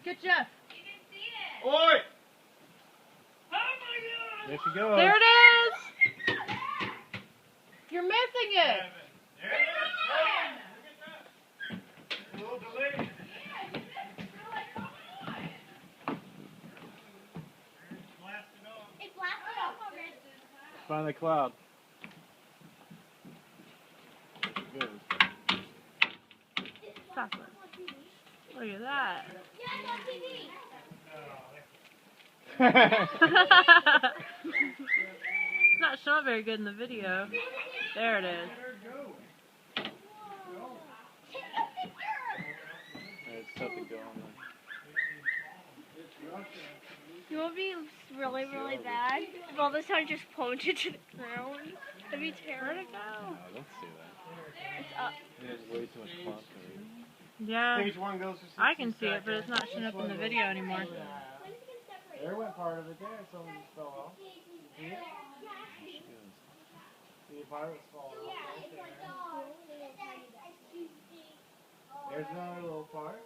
Get Jeff. Oi! Oh my God! There she goes. There it is. You're missing it. There it is. A little delayed. It blasted off already. Find the cloud. Good. Stop it. Look at that. Yeah, I got TV. It's not showing very good in the video. There it is. There's something going on. You want to be really, really bad? If all this time just plunged to the ground? That'd be terrible. No, don't say that. It's up. There's way too much plot to it. Yeah, Stage one goes for 60 I can see it, but it's not showing up in the video anymore. There went part of it there. Someone just fell off. See it? See if I was falling off right there. There's another little part.